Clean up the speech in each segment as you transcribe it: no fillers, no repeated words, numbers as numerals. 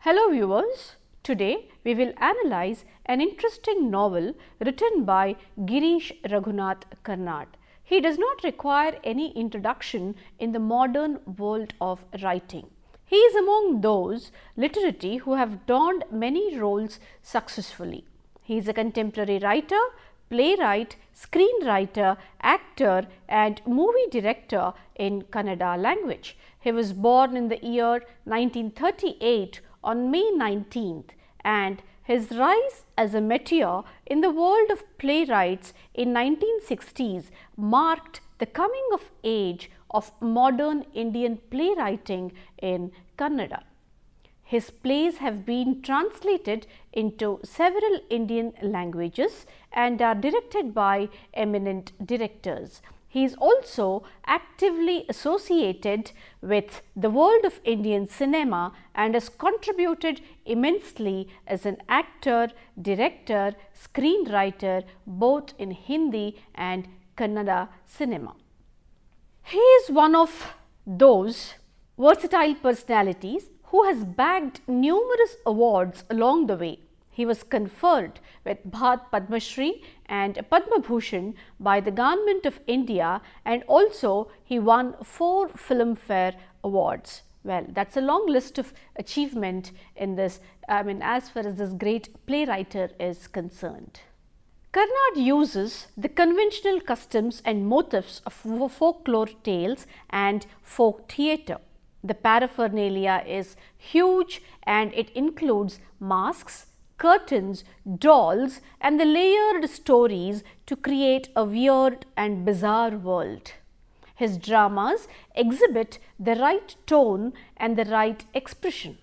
Hello viewers, today we will analyze an interesting novel written by Girish Karnad. He does not require any introduction in the modern world of writing. He is among those literati who have donned many roles successfully. He is a contemporary writer, playwright, screenwriter, actor and movie director in Kannada language. He was born in the year 1938 on May 19th, and his rise as a meteor in the world of playwrights in 1960s marked the coming of age of modern Indian playwriting in Kannada. His plays have been translated into several Indian languages and are directed by eminent directors. He is also actively associated with the world of Indian cinema and has contributed immensely as an actor, director, screenwriter both in Hindi and Kannada cinema. He is one of those versatile personalities who has bagged numerous awards along the way. He was conferred with Bharat Padma Shri and Padma Bhushan by the Government of India, and also he won 4 Filmfare Awards. Well, that's a long list of achievement in this, as far as this great playwright is concerned. Karnad uses the conventional customs and motifs of folklore tales and folk theatre. The paraphernalia is huge and it includes masks, curtains, dolls and the layered stories to create a weird and bizarre world. His dramas exhibit the right tone and the right expression.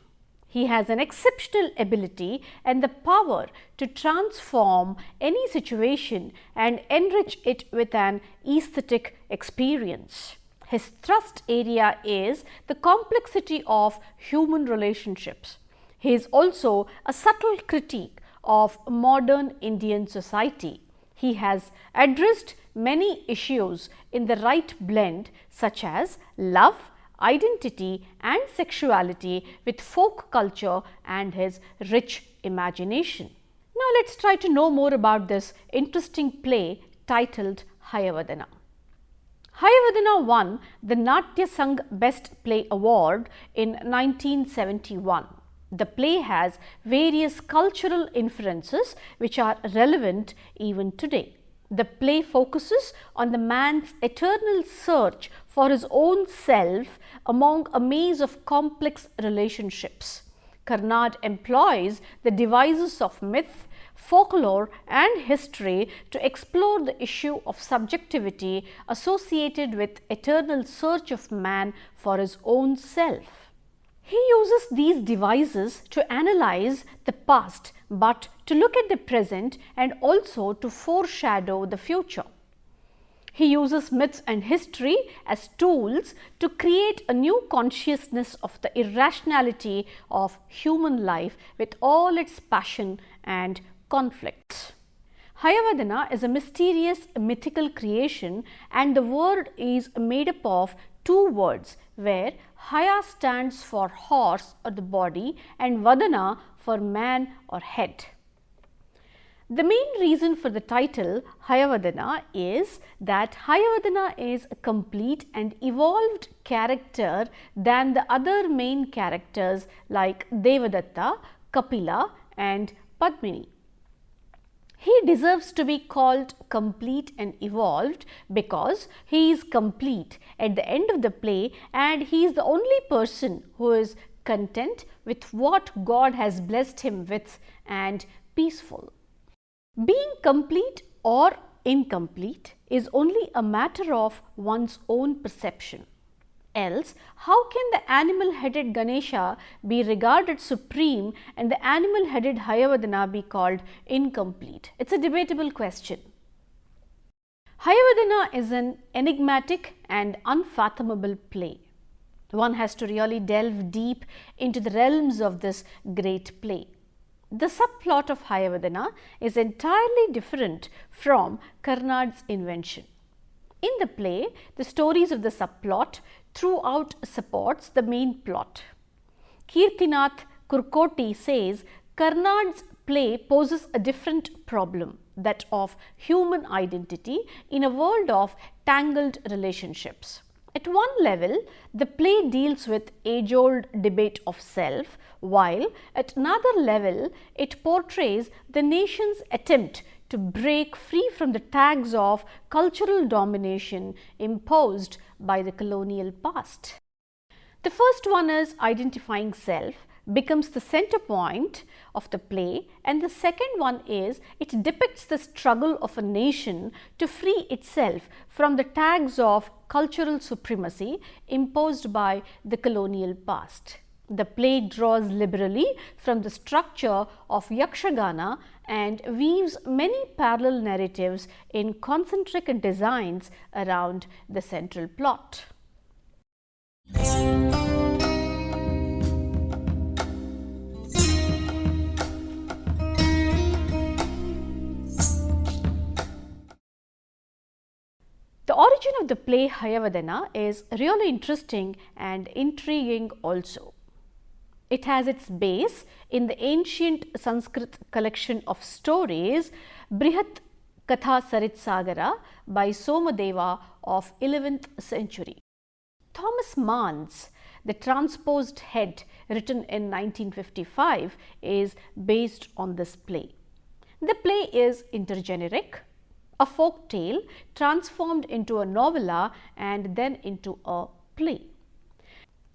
He has an exceptional ability and the power to transform any situation and enrich it with an aesthetic experience. His thrust area is the complexity of human relationships. He is also a subtle critique of modern Indian society. He has addressed many issues in the right blend such as love, identity and sexuality with folk culture and his rich imagination. Now let's try to know more about this interesting play titled Hayavadana. Hayavadana won the Natya Sangh Best Play Award in 1971. The play has various cultural inferences which are relevant even today. The play focuses on the man's eternal search for his own self among a maze of complex relationships. Karnad employs the devices of myth, folklore and history to explore the issue of subjectivity associated with eternal search of man for his own self. He uses these devices to analyze the past, but to look at the present and also to foreshadow the future. He uses myths and history as tools to create a new consciousness of the irrationality of human life with all its passion and conflicts. Hayavadana is a mysterious mythical creation and the word is made up of 2 words where Haya stands for horse or the body and Vadana for man or head. The main reason for the title Hayavadana is that Hayavadana is a complete and evolved character than the other main characters like Devadatta, Kapila and Padmini. He deserves to be called complete and evolved because he is complete at the end of the play and he is the only person who is content with what God has blessed him with and peaceful. Being complete or incomplete is only a matter of one's own perception. Else, how can the animal-headed Ganesha be regarded supreme and the animal-headed Hayavadana be called incomplete? It's a debatable question. Hayavadana is an enigmatic and unfathomable play. One has to really delve deep into the realms of this great play. The subplot of Hayavadana is entirely different from Karnad's invention. In the play, the stories of the subplot throughout supports the main plot. Kirtinath Kurkoti says Karnad's play poses a different problem, that of human identity in a world of tangled relationships. At one level, the play deals with age-old debate of self, while at another level, it portrays the nation's attempt to break free from the tags of cultural domination imposed by the colonial past. The first one is identifying self, becomes the center point of the play, and the second one is it depicts the struggle of a nation to free itself from the tags of cultural supremacy imposed by the colonial past. The play draws liberally from the structure of Yakshagana and weaves many parallel narratives in concentric designs around the central plot. The origin of the play Hayavadana is really interesting and intriguing also. It has its base in the ancient Sanskrit collection of stories Brihat Katha Saritsagara by Somadeva of 11th century. Thomas Mann's The Transposed Head, written in 1955, is based on this play. The play is intergeneric, a folk tale transformed into a novella and then into a play.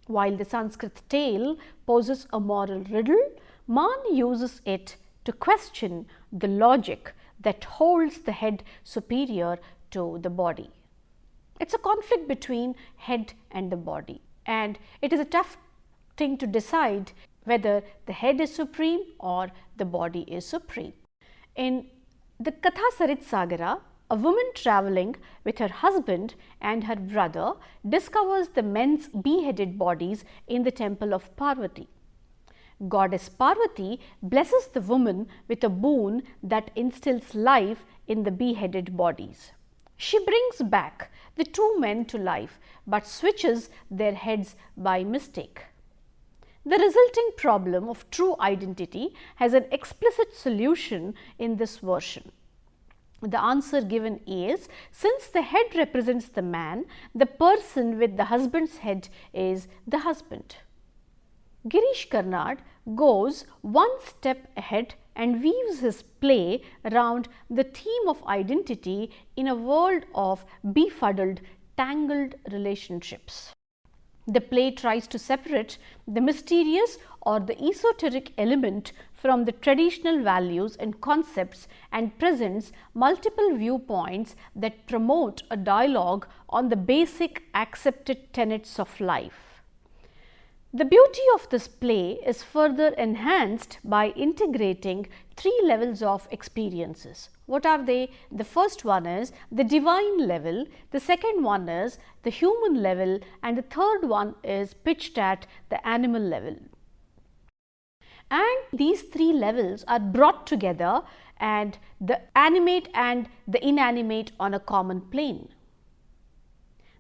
While the Sanskrit tale poses a moral riddle, Mann uses it to question the logic that holds the head superior to the body. It's a conflict between head and the body, and it is a tough thing to decide whether the head is supreme or the body is supreme. In the Katha Saritsagara, a woman travelling with her husband and her brother discovers the men's beheaded bodies in the temple of Parvati. Goddess Parvati blesses the woman with a boon that instills life in the beheaded bodies. She brings back the two men to life but switches their heads by mistake. The resulting problem of true identity has an explicit solution in this version. The answer given is, since the head represents the man, the person with the husband's head is the husband. Girish Karnad goes one step ahead and weaves his play around the theme of identity in a world of befuddled, tangled relationships. The play tries to separate the mysterious or the esoteric element from the traditional values and concepts and presents multiple viewpoints that promote a dialogue on the basic accepted tenets of life. The beauty of this play is further enhanced by integrating three levels of experiences. What are they? The first one is the divine level, the second one is the human level, and the third one is pitched at the animal level. And these three levels are brought together and the animate and the inanimate on a common plane.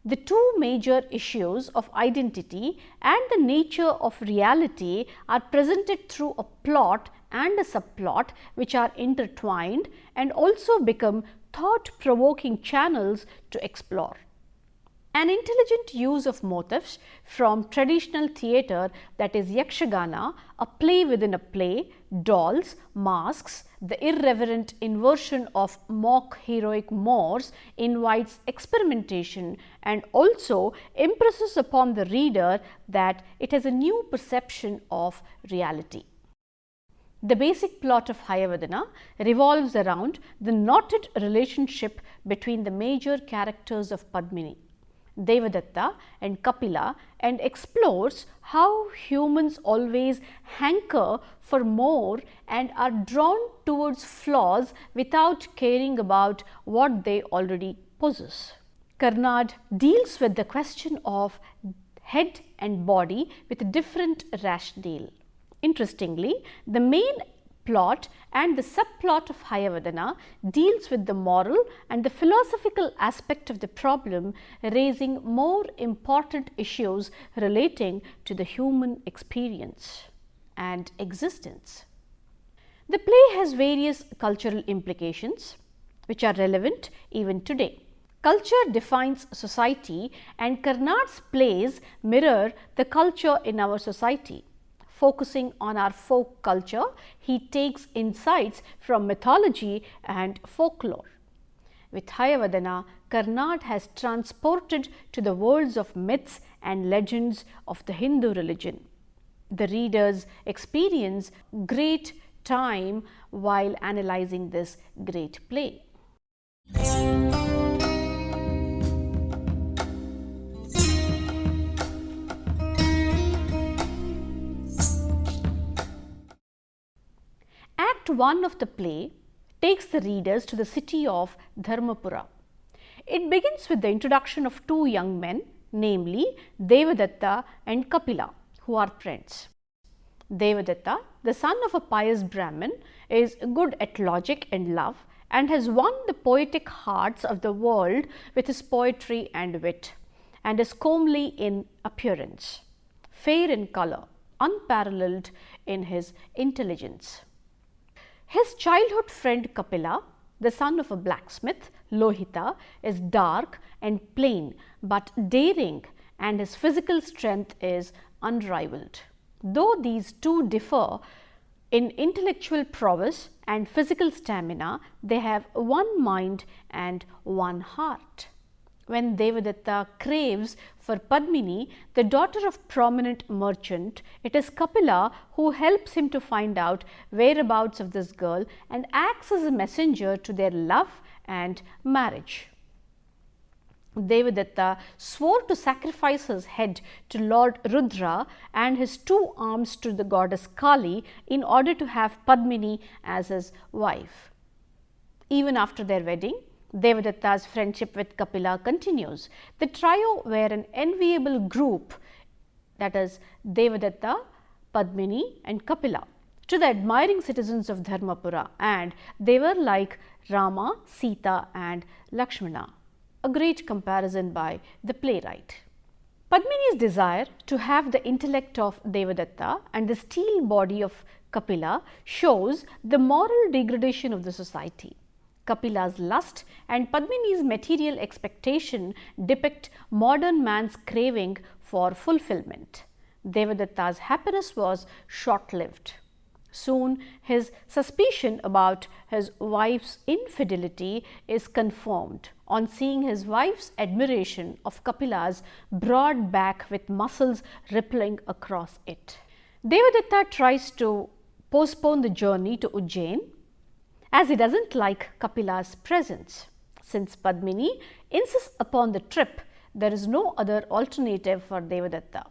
The two major issues of identity and the nature of reality are presented through a plot and a subplot which are intertwined and also become thought-provoking channels to explore. An intelligent use of motifs from traditional theatre, that is Yakshagana, a play within a play, dolls, masks, the irreverent inversion of mock heroic mores invites experimentation and also impresses upon the reader that it has a new perception of reality. The basic plot of Hayavadana revolves around the knotted relationship between the major characters of Padmini, Devadatta and Kapila, and explores how humans always hanker for more and are drawn towards flaws without caring about what they already possess. Karnad deals with the question of head and body with a different rationale. Interestingly, the main plot and the subplot of Hayavadana deals with the moral and the philosophical aspect of the problem, raising more important issues relating to the human experience. and existence. The play has various cultural implications which are relevant even today. Culture defines society, and Karnad's plays mirror the culture in our society. Focusing on our folk culture, he takes insights from mythology and folklore. With Hayavadana, Karnad has transported to the worlds of myths and legends of the Hindu religion. The readers experience great time while analyzing this great play. Act 1 of the play takes the readers to the city of Dharmapura. It begins with the introduction of two young men, namely Devadatta and Kapila, who are friends. Devadatta, the son of a pious Brahmin, is good at logic and love and has won the poetic hearts of the world with his poetry and wit, and is comely in appearance, fair in colour, unparalleled in his intelligence. His childhood friend Kapila, the son of a blacksmith, Lohita, is dark and plain but daring, and his physical strength is unrivaled. Though these two differ in intellectual prowess and physical stamina, they have one mind and one heart. When Devadatta craves for Padmini, the daughter of prominent merchant, it is Kapila who helps him to find out whereabouts of this girl and acts as a messenger to their love and marriage. Devadatta swore to sacrifice his head to Lord Rudra and his two arms to the goddess Kali in order to have Padmini as his wife. Even after their wedding, Devadatta's friendship with Kapila continues. The trio were an enviable group, that is Devadatta, Padmini and Kapila, to the admiring citizens of Dharmapura, and they were like Rama, Sita and Lakshmana. A great comparison by the playwright. Padmini's desire to have the intellect of Devadatta and the steel body of Kapila shows the moral degradation of the society. Kapila's lust and Padmini's material expectation depict modern man's craving for fulfillment. Devadatta's happiness was short-lived. Soon his suspicion about his wife's infidelity is confirmed on seeing his wife's admiration of Kapila's broad back with muscles rippling across it. Devadatta tries to postpone the journey to Ujjain as he doesn't like Kapila's presence. Since Padmini insists upon the trip, there is no other alternative for Devadatta.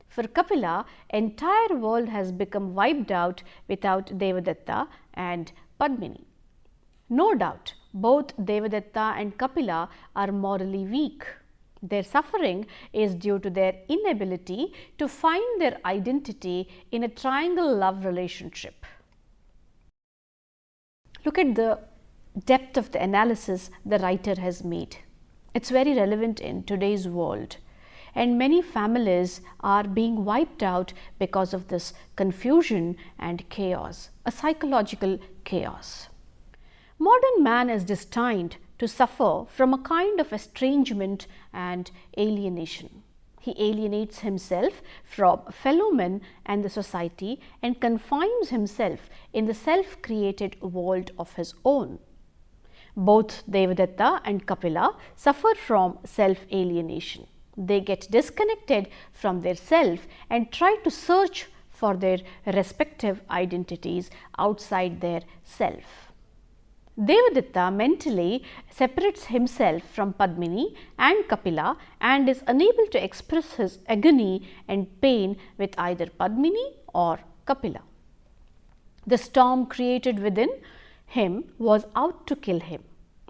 For Kapila, entire world has become wiped out without Devadatta and Padmini. No doubt, both Devadatta and Kapila are morally weak. Their suffering is due to their inability to find their identity in a triangle love relationship. Look at the depth of the analysis the writer has made. It's very relevant in today's world, and many families are being wiped out because of this confusion and chaos, a psychological chaos. Modern man is destined to suffer from a kind of estrangement and alienation. He alienates himself from fellow men and the society and confines himself in the self-created world of his own. Both Devadatta and Kapila suffer from self-alienation. They get disconnected from their self and try to search for their respective identities outside their self. Devadatta mentally separates himself from Padmini and Kapila and is unable to express his agony and pain with either Padmini or Kapila. The storm created within him was out to kill him.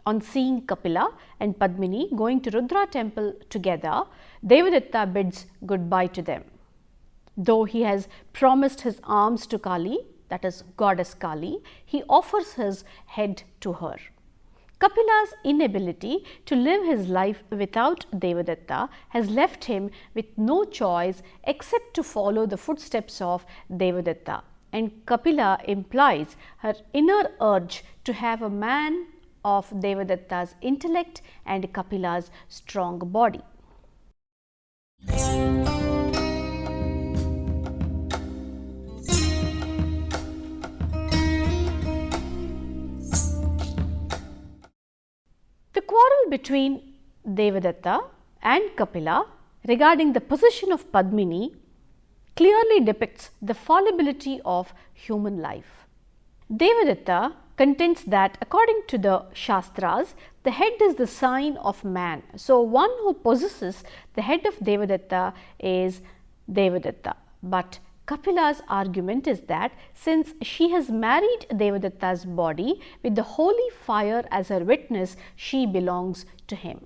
On seeing Kapila and Padmini going to Rudra temple together, Devadatta bids goodbye to them. Though he has promised his arms to Kali, that is goddess Kali, he offers his head to her. Kapila's inability to live his life without Devadatta has left him with no choice except to follow the footsteps of Devadatta, and Kapila implies her inner urge to have a man of Devadatta's intellect and Kapila's strong body. The quarrel between Devadatta and Kapila regarding the position of Padmini clearly depicts the fallibility of human life. Devadatta contends that according to the Shastras, the head is the sign of man. So, one who possesses the head of Devadatta is Devadatta. But Kapila's argument is that since she has married Devadatta's body with the holy fire as her witness, she belongs to him.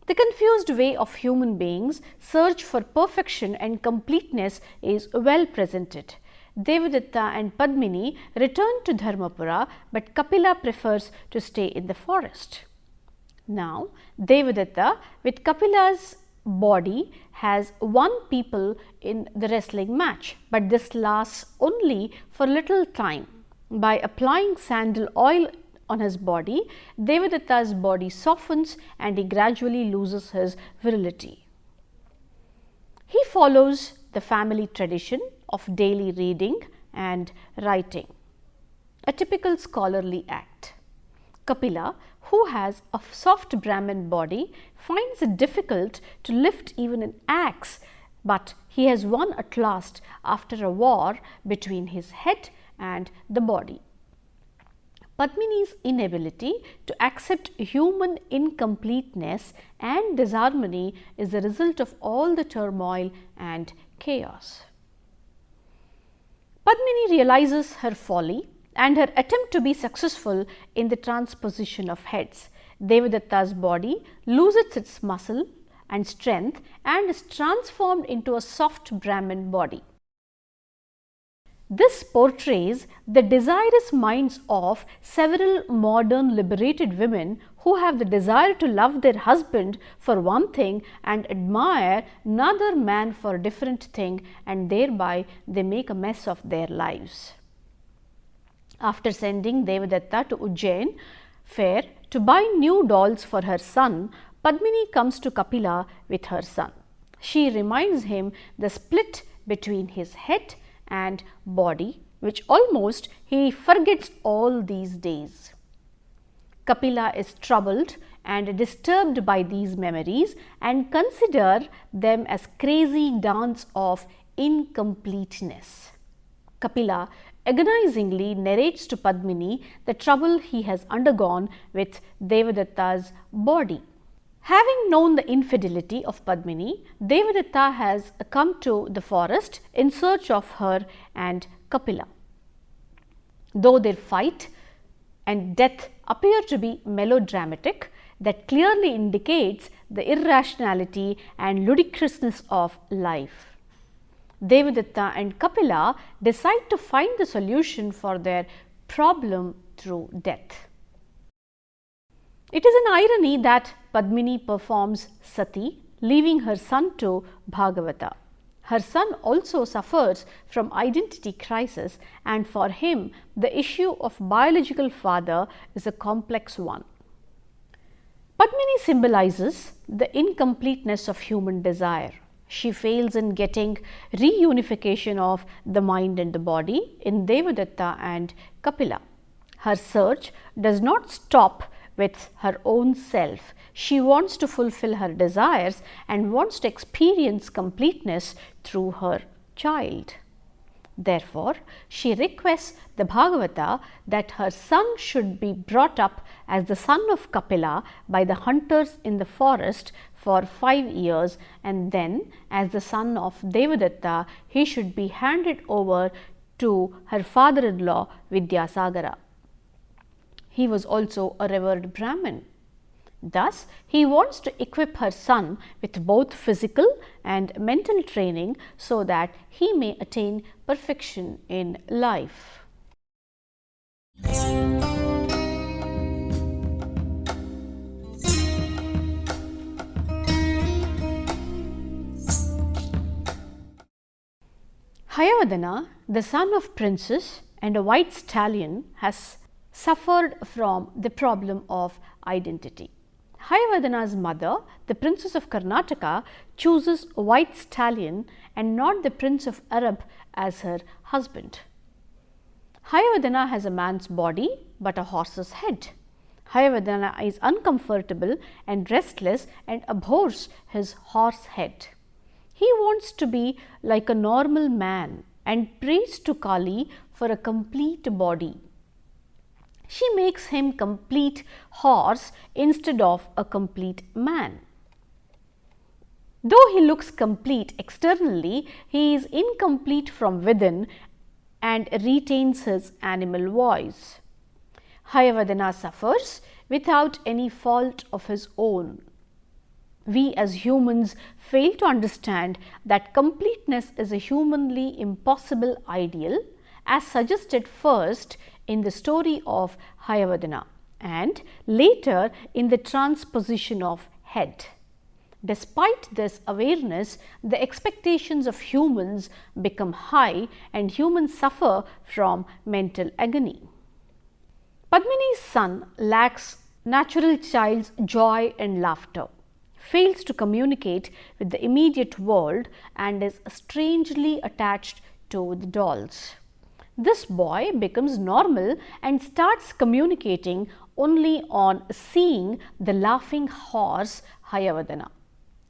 The confused way of human beings search for perfection and completeness is well presented. Devadatta and Padmini return to Dharmapura, but Kapila prefers to stay in the forest. Now, Devadatta with Kapila's body has won people in the wrestling match, but this lasts only for little time. By applying sandal oil on his body, Devadatta's body softens and he gradually loses his virility. He follows the family tradition of daily reading and writing, a typical scholarly act. Kapila, who has a soft Brahmin body, finds it difficult to lift even an axe, but he has won at last after a war between his head and the body. Padmini's inability to accept human incompleteness and disharmony is the result of all the turmoil and chaos. Padmini realizes her folly and her attempt to be successful in the transposition of heads. Devadatta's body loses its muscle and strength and is transformed into a soft Brahmin body. This portrays the desirous minds of several modern liberated women who have the desire to love their husband for one thing and admire another man for a different thing, and thereby they make a mess of their lives. After sending Devadatta to Ujjain fair to buy new dolls for her son, Padmini comes to Kapila with her son. She reminds him the split between his head and body, which almost he forgets all these days. Kapila is troubled and disturbed by these memories and consider them as crazy dance of incompleteness. Kapila agonizingly narrates to Padmini the trouble he has undergone with Devadatta's body. Having known the infidelity of Padmini, Devadatta has come to the forest in search of her and Kapila. Though their fight and death appear to be melodramatic, that clearly indicates the irrationality and ludicrousness of life. Devadatta and Kapila decide to find the solution for their problem through death. It is an irony that Padmini performs sati, leaving her son to Bhagavata. Her son also suffers from identity crisis, and for him the issue of biological father is a complex one. Padmini symbolizes the incompleteness of human desire. She fails in getting reunification of the mind and the body in Devadatta and Kapila. Her search does not stop with her own self. She wants to fulfill her desires and wants to experience completeness through her child. Therefore, she requests the Bhagavata that her son should be brought up as the son of Kapila by the hunters in the forest for 5 years, and then as the son of Devadatta he should be handed over to her father-in-law Vidyasagara. He was also a revered Brahmin. Thus, he wants to equip her son with both physical and mental training so that he may attain perfection in life. Hayavadana, the son of princess and a white stallion, has suffered from the problem of identity. Hayavadana's mother, the princess of Karnataka, chooses a white stallion and not the prince of Arab as her husband. Hayavadana has a man's body but a horse's head. Hayavadana is uncomfortable and restless and abhors his horse head. He wants to be like a normal man and prays to Kali for a complete body. She makes him complete horse instead of a complete man. Though he looks complete externally, he is incomplete from within and retains his animal voice. Hayavadana suffers without any fault of his own. We as humans fail to understand that completeness is a humanly impossible ideal, as suggested first in the story of Hayavadana and later in the transposition of head. Despite this awareness, the expectations of humans become high and humans suffer from mental agony. Padmini's son lacks natural child's joy and laughter, fails to communicate with the immediate world and is strangely attached to the dolls. This boy becomes normal and starts communicating only on seeing the laughing horse Hayavadana.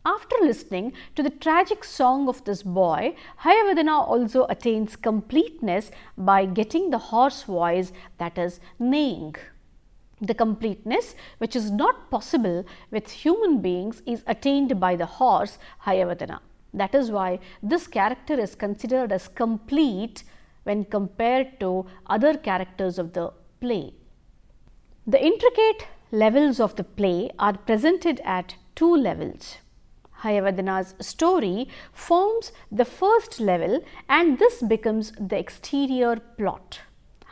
After listening to the tragic song of this boy, Hayavadana also attains completeness by getting the horse voice that is neighing. The completeness which is not possible with human beings is attained by the horse Hayavadana. That is why this character is considered as complete when compared to other characters of the play. The intricate levels of the play are presented at two levels. Hayavadana's story forms the first level and this becomes the exterior plot.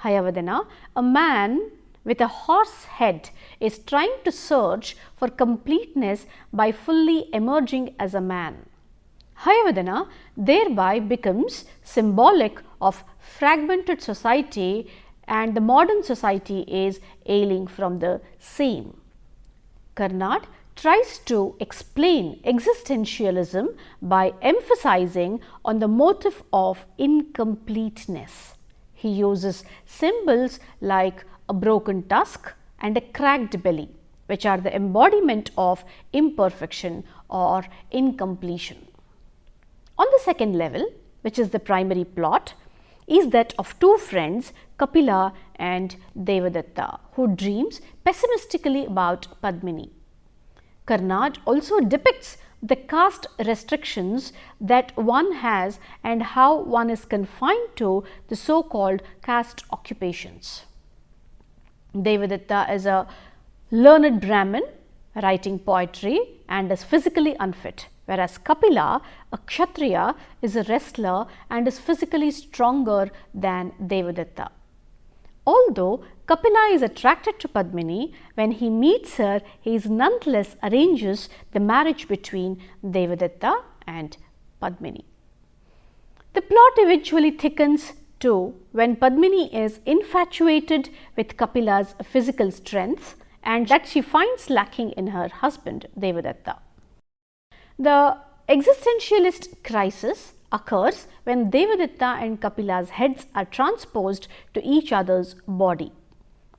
Hayavadana, a man with a horse head, is trying to search for completeness by fully emerging as a man. Hayavadana thereby becomes symbolic of fragmented society and the modern society is ailing from the same. Karnad tries to explain existentialism by emphasizing on the motive of incompleteness. He uses symbols like a broken tusk and a cracked belly, which are the embodiment of imperfection or incompletion. On the second level, which is the primary plot, is that of two friends, Kapila and Devadatta, who dreams pessimistically about Padmini. Karnad also depicts the caste restrictions that one has and how one is confined to the so-called caste occupations. Devadatta is a learned Brahmin writing poetry and is physically unfit, whereas Kapila, a Kshatriya, is a wrestler and is physically stronger than Devadatta. Although Kapila is attracted to Padmini, when he meets her, he nonetheless arranges the marriage between Devadatta and Padmini. The plot eventually thickens too when Padmini is infatuated with Kapila's physical strength and that she finds lacking in her husband Devadatta. The existentialist crisis occurs when Devadatta and Kapila's heads are transposed to each other's body.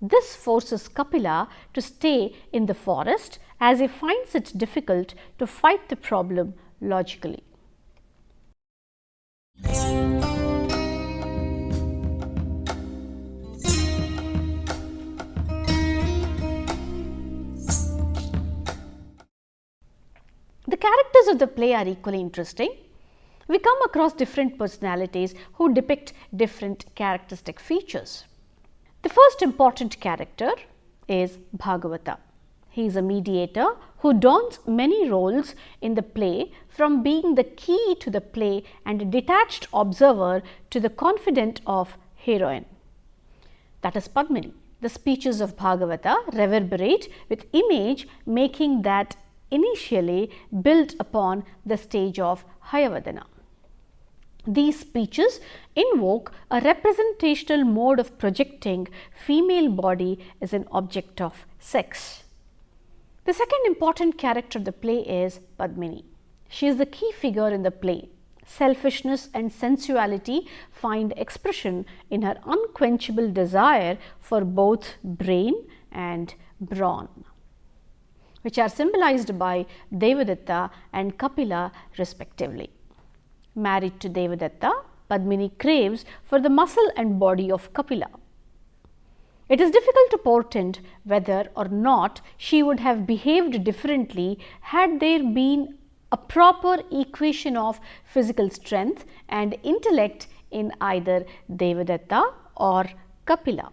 This forces Kapila to stay in the forest as he finds it difficult to fight the problem logically. The characters of the play are equally interesting. We come across different personalities who depict different characteristic features. The first important character is Bhagavata. He is a mediator who dons many roles in the play, from being the key to the play and a detached observer to the confidant of heroine. That is Padmini. The speeches of Bhagavata reverberate with image making that initially built upon the stage of Hayavadana. These speeches invoke a representational mode of projecting female body as an object of sex. The second important character of the play is Padmini. She is the key figure in the play. Selfishness and sensuality find expression in her unquenchable desire for both brain and brawn, which are symbolized by Devadatta and Kapila respectively. Married to Devadatta, Padmini craves for the muscle and body of Kapila. It is difficult to portend whether or not she would have behaved differently had there been a proper equation of physical strength and intellect in either Devadatta or Kapila.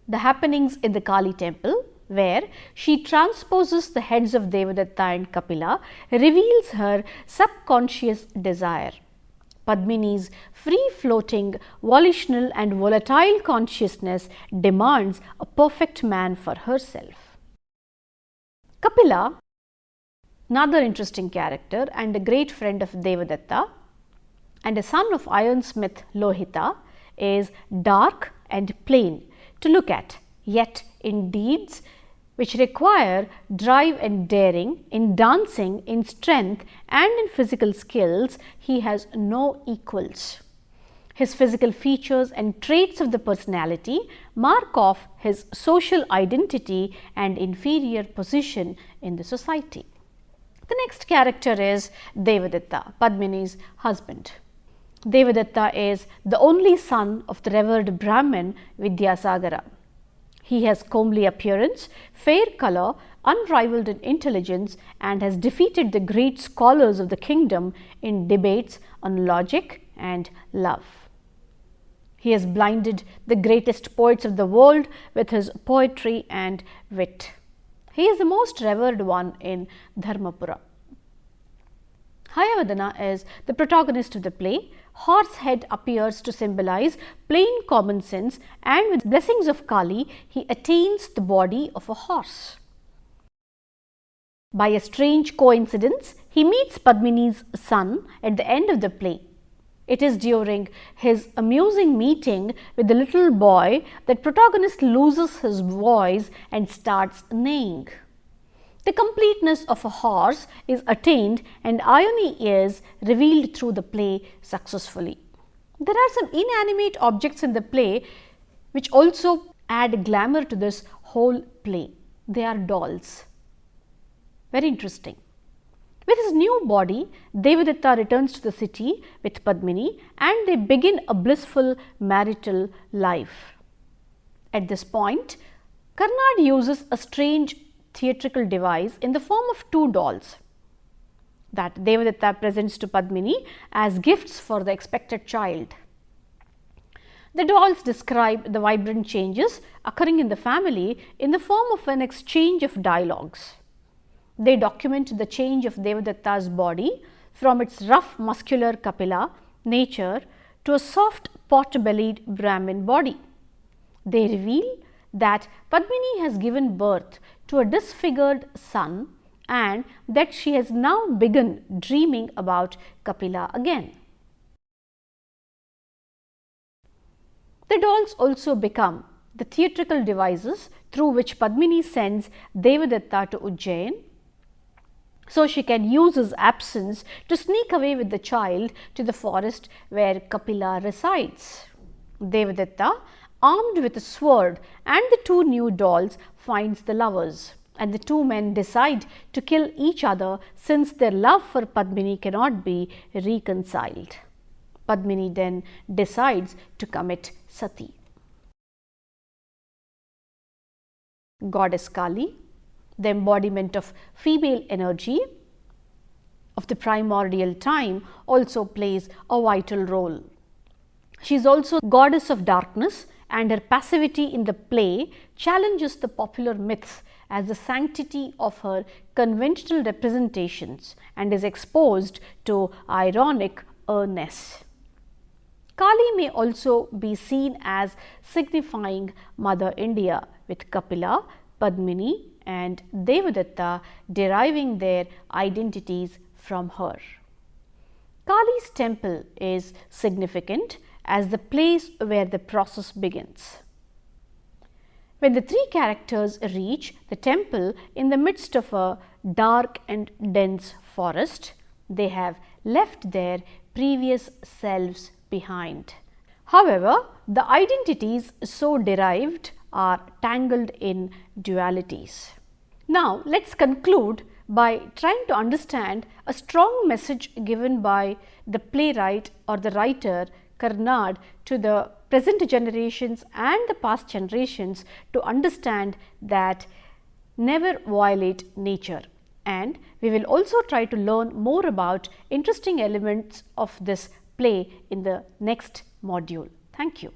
The happenings in the Kali temple, where she transposes the heads of Devadatta and Kapila, reveals her subconscious desire. Padmini's free-floating, volitional and volatile consciousness demands a perfect man for herself. Kapila, another interesting character and a great friend of Devadatta and a son of ironsmith Lohita, is dark and plain to look at, yet in deeds which require drive and daring, in dancing, in strength and in physical skills, he has no equals. His physical features and traits of the personality mark off his social identity and inferior position in the society. The next character is Devadatta, Padmini's husband. Devadatta is the only son of the revered Brahmin Vidyasagara. He has comely appearance, fair colour, unrivalled in intelligence, and has defeated the great scholars of the kingdom in debates on logic and love. He has blinded the greatest poets of the world with his poetry and wit. He is the most revered one in Dharmapura. Hayavadana is the protagonist of the play. Horsehead appears to symbolize plain common sense, and with blessings of Kali, he attains the body of a horse. By a strange coincidence, he meets Padmini's son at the end of the play. It is during his amusing meeting with the little boy that protagonist loses his voice and starts neighing. The completeness of a horse is attained and irony is revealed through the play successfully. There are some inanimate objects in the play which also add glamour to this whole play. They are dolls. Very interesting. With his new body, Devadatta returns to the city with Padmini and they begin a blissful marital life. At this point, Karnad uses a strange theatrical device in the form of two dolls that Devadatta presents to Padmini as gifts for the expected child. The dolls describe the vibrant changes occurring in the family in the form of an exchange of dialogues. They document the change of Devadatta's body from its rough muscular Kapila nature to a soft pot-bellied Brahmin body. They reveal that Padmini has given birth to a disfigured son and that she has now begun dreaming about Kapila again. The dolls also become the theatrical devices through which Padmini sends Devadatta to Ujjain, so she can use his absence to sneak away with the child to the forest where Kapila resides. Devadatta, armed with a sword, and the two new dolls finds the lovers, and the two men decide to kill each other since their love for Padmini cannot be reconciled. Padmini then decides to commit sati. Goddess Kali, the embodiment of female energy of the primordial time, also plays a vital role. She is also goddess of darkness, and her passivity in the play challenges the popular myths as the sanctity of her conventional representations and is exposed to ironic earnest. Kali may also be seen as signifying Mother India, with Kapila, Padmini and Devadatta deriving their identities from her. Kali's temple is significant as the place where the process begins. When the three characters reach the temple in the midst of a dark and dense forest, they have left their previous selves behind. However, the identities so derived are tangled in dualities. Now, let us conclude by trying to understand a strong message given by the playwright or the writer Karnad to the present generations and the past generations to understand that never violate nature. And we will also try to learn more about interesting elements of this play in the next module. Thank you.